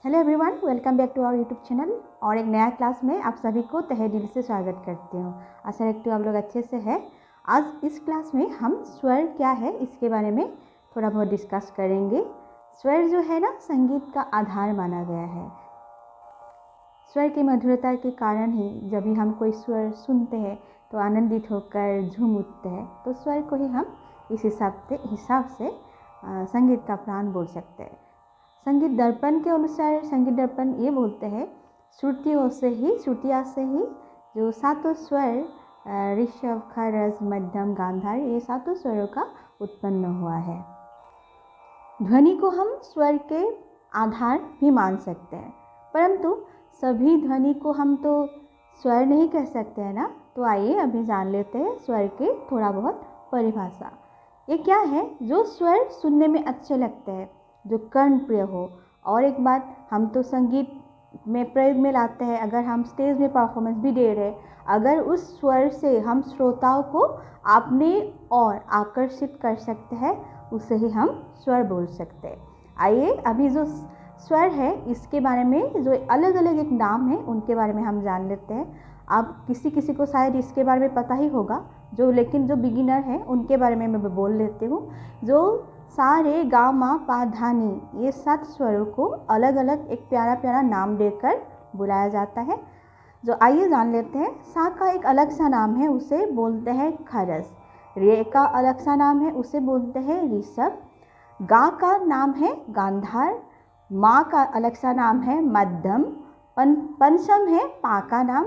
Hello everyone, welcome back to our YouTube channel. और एक नया क्लास में आप सभी को तहे दिल से स्वागत करती हूँ। आशा रखती हूँ आप लोग अच्छे से हैं। आज इस क्लास में हम स्वर क्या है इसके बारे में थोड़ा बहुत डिस्कस करेंगे। स्वर जो है ना, संगीत का आधार माना गया है। स्वर की मधुरता के कारण ही जब भी हम कोई स्वर सुनते हैं तो आनंदित होकर झूम उठते हैं। तो स्वर को ही हम इस हिसाब से संगीत का प्राण बोल सकते हैं। संगीत दर्पण के अनुसार संगीत दर्पण ये बोलते हैं, श्रुतियों से ही जो सातों स्वर ऋषभ, खरज, मध्यम, गांधार, ये सातों स्वरों का उत्पन्न हुआ है। ध्वनि को हम स्वर के आधार भी मान सकते हैं, परंतु सभी ध्वनि को हम तो स्वर नहीं कह सकते हैं ना। तो आइए अभी जान लेते हैं स्वर के थोड़ा बहुत परिभाषा। ये क्या है? जो स्वर सुनने में अच्छे लगते हैं, जो कर्णप्रिय हो। और एक बात, हम तो संगीत में प्रयोग में लाते हैं। अगर हम स्टेज में परफॉर्मेंस भी दे रहे, अगर उस स्वर से हम श्रोताओं को अपने और आकर्षित कर सकते हैं, उसे ही हम स्वर बोल सकते हैं। आइए अभी जो स्वर है इसके बारे में, जो अलग अलग एक नाम है उनके बारे में हम जान लेते हैं। अब किसी को शायद इसके बारे में पता ही होगा, लेकिन जो बिगिनर हैं उनके बारे में मैं बोल लेती हूँ। जो सा, रे, गा, मा, पा, धा, नी, ये 7 स्वरों को अलग अलग एक प्यारा प्यारा नाम देकर बुलाया जाता है। जो आइए जान लेते हैं। सा का एक अलग सा नाम है, उसे बोलते हैं खरज। रे का अलग सा नाम है, उसे बोलते हैं ऋषभ। गा का नाम है गांधार। मा का अलग सा नाम है मध्यम। पंचम है पा का नाम।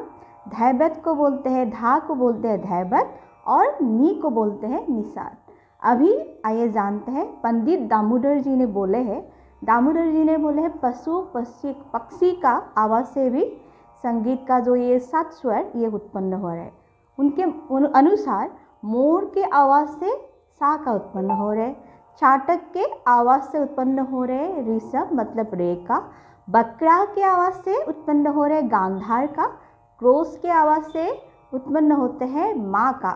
धैवत को बोलते हैं, धा को बोलते हैं धैवत, और नी को बोलते हैं निषाद। अभी आइए जानते हैं। पंडित दामोदर जी ने बोले हैं, पशु पक्षी का आवाज़ से भी संगीत का जो ये 7 स्वर ये उत्पन्न हो रहे हैं। उनके अनुसार मोर के आवाज़ से सा का उत्पन्न हो रहे, चाटक के आवाज़ से उत्पन्न हो रहे ऋषभ मतलब रे का, बकरा के आवाज़ से उत्पन्न हो रहे गांधार का, क्रोस के आवाज़ से उत्पन्न होते हैं माँ का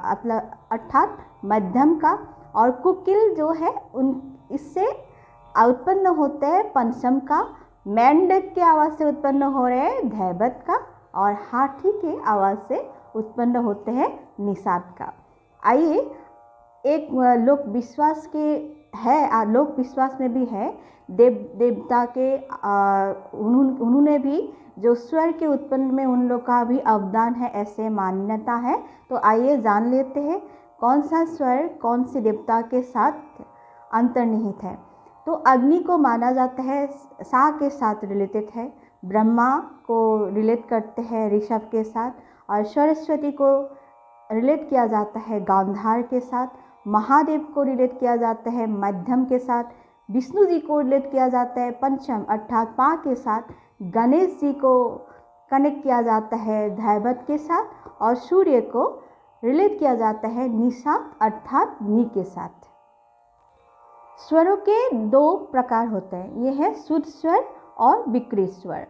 अर्थात मध्यम का, और कुकिल जो है इससे उत्पन्न होते हैं पंचम का, मेंढक के आवाज़ से उत्पन्न हो रहे हैं धैवत का, और हाथी के आवाज़ से उत्पन्न होते हैं निषाद का। आइए, एक लोक विश्वास में भी है, देवता के उन्होंने भी जो स्वर के उत्पन्न में उन लोग का भी अवदान है, ऐसे मान्यता है। तो आइए जान लेते हैं कौन सा स्वर कौन सी देवता के साथ अंतर्निहित है। तो अग्नि को माना जाता है सा के साथ रिलेटेड है, ब्रह्मा को रिलेट करते हैं ऋषभ के साथ, और सरस्वती को रिलेट किया जाता है गांधार के साथ, महादेव को रिलेट किया जाता है मध्यम के साथ, विष्णु जी को रिलेट किया जाता है पंचम अर्थात पा के साथ, गणेश जी को कनेक्ट किया जाता है धैवत के साथ, और सूर्य को रिलेट किया जाता है निषाद अर्थात नी के साथ। स्वरों के 2 प्रकार होते हैं, ये है शुद्ध स्वर और विकृत स्वर।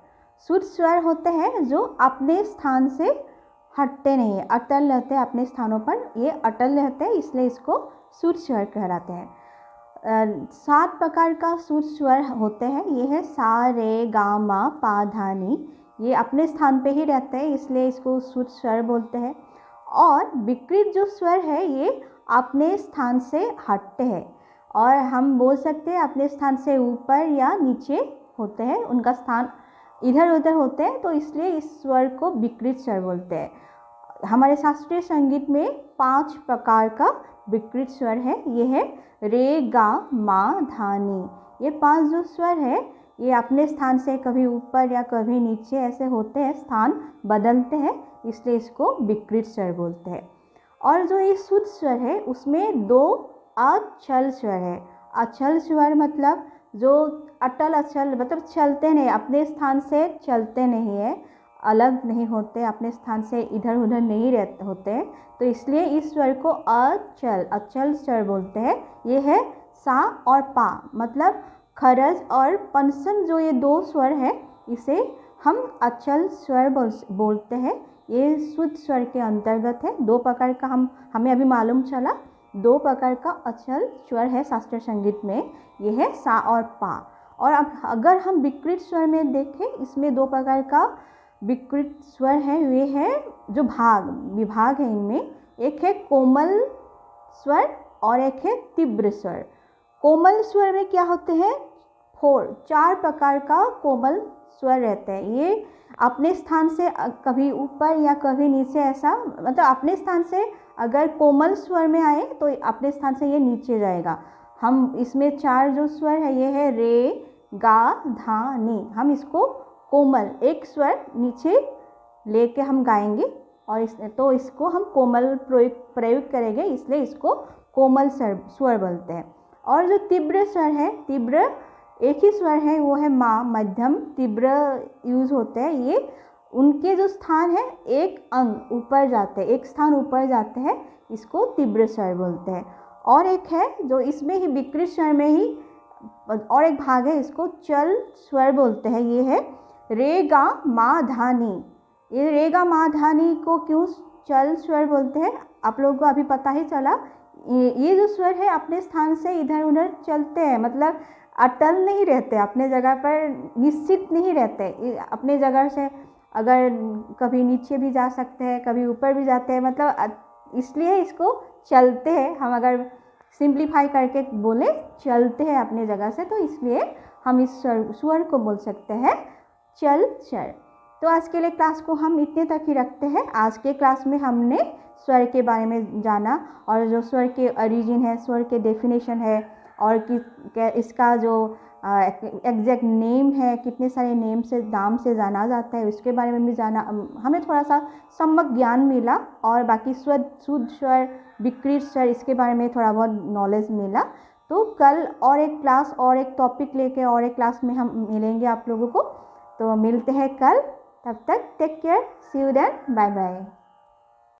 शुद्ध स्वर होते हैं जो अपने स्थान से हटते नहीं है, अटल रहते हैं अपने स्थानों पर, ये अटल रहते हैं, इसलिए इसको शुद्ध स्वर कहलाते हैं। 7 प्रकार का शुद्ध स्वर होते हैं, ये है सा, रे, गा, मा, पा, धा, नी, ये अपने स्थान पे ही रहते हैं, इसलिए इसको शुद्ध स्वर बोलते हैं। और विकृत जो स्वर है ये अपने स्थान से हटते हैं, और हम बोल सकते हैं अपने स्थान से ऊपर या नीचे होते हैं, उनका स्थान इधर उधर होते हैं, तो इसलिए इस स्वर को विकृत स्वर बोलते हैं। हमारे शास्त्रीय संगीत में 5 प्रकार का विकृत स्वर है, ये है रे, गा, मा, धा, नी। ये 5 जो स्वर है ये अपने स्थान से कभी ऊपर या कभी नीचे ऐसे होते हैं, स्थान बदलते हैं, इसलिए इसको विकृत स्वर बोलते हैं। और जो ये शुद्ध स्वर है उसमें 2 अचल स्वर है। अचल स्वर मतलब जो अटल, अचल मतलब चलते नहीं, अपने स्थान से चलते नहीं है, अलग नहीं होते, अपने स्थान से इधर उधर नहीं रहते होते हैं, तो इसलिए इस स्वर को अचल स्वर बोलते हैं। ये है सा और पा, मतलब खरज और पंचम, जो ये 2 स्वर है इसे हम अचल स्वर बोलते हैं। ये शुद्ध स्वर के अंतर्गत है। 2 प्रकार का हमें अभी मालूम चला, 2 प्रकार का अचल स्वर है शास्त्रीय संगीत में, ये है सा और पा। और अब अगर हम विकृत स्वर में देखें, इसमें दो प्रकार का विकृत स्वर है। वे है जो विभाग है इनमें, एक है कोमल स्वर और एक है तीव्र स्वर। कोमल स्वर में क्या होते हैं, 4 प्रकार का कोमल स्वर रहते हैं। ये अपने स्थान से कभी ऊपर या कभी नीचे, ऐसा मतलब अपने स्थान से अगर कोमल स्वर में आए तो अपने स्थान से ये नीचे जाएगा। हम इसमें 4 जो स्वर है ये है रे, गा, धा, नी। हम इसको कोमल एक स्वर नीचे लेके हम गाएंगे और इसको हम कोमल प्रयोग करेंगे, इसलिए इसको कोमल स्वर बोलते हैं। और जो तीव्र स्वर है, तीव्र एक ही स्वर है, वो है मा, मध्यम तीव्र यूज़ होते हैं। ये उनके जो स्थान है एक अंग ऊपर जाते हैं, एक स्थान ऊपर जाते हैं, इसको तीव्र स्वर बोलते हैं। और एक है जो इसमें ही विकृत स्वर में ही और एक भाग है, इसको चल स्वर बोलते हैं। ये है रे, गा, मा, धा, नी। ये रे, गा, मा, धा, नी को क्यों चल स्वर बोलते हैं, आप लोगों को अभी पता ही चला। ये जो स्वर है अपने स्थान से इधर उधर चलते हैं, मतलब अटल नहीं रहते, अपने जगह पर निश्चित नहीं रहते। अपने जगह से अगर कभी नीचे भी जा सकते हैं, कभी ऊपर भी जाते हैं, मतलब इसलिए इसको चलते हैं। हम अगर सिंप्लीफाई करके बोले चलते हैं अपने जगह से, तो इसलिए हम इस स्वर को बोल सकते हैं चल स्वर। तो आज के लिए क्लास को हम इतने तक ही रखते हैं। आज के क्लास में हमने स्वर के बारे में जाना और जो स्वर के ओरिजिन है, स्वर के डेफिनेशन है और इसका जो एग्जैक्ट नेम है, कितने सारे नाम से जाना जाता है, उसके बारे में भी जाना। हमें थोड़ा सा सम्यक ज्ञान मिला और बाकी शुद्ध स्वर, विकृत स्वर, इसके बारे में थोड़ा बहुत नॉलेज मिला। तो कल और एक क्लास और एक टॉपिक लेके और एक क्लास में हम मिलेंगे आप लोगों को। तो मिलते हैं कल, तब तक take care, see you then, bye bye.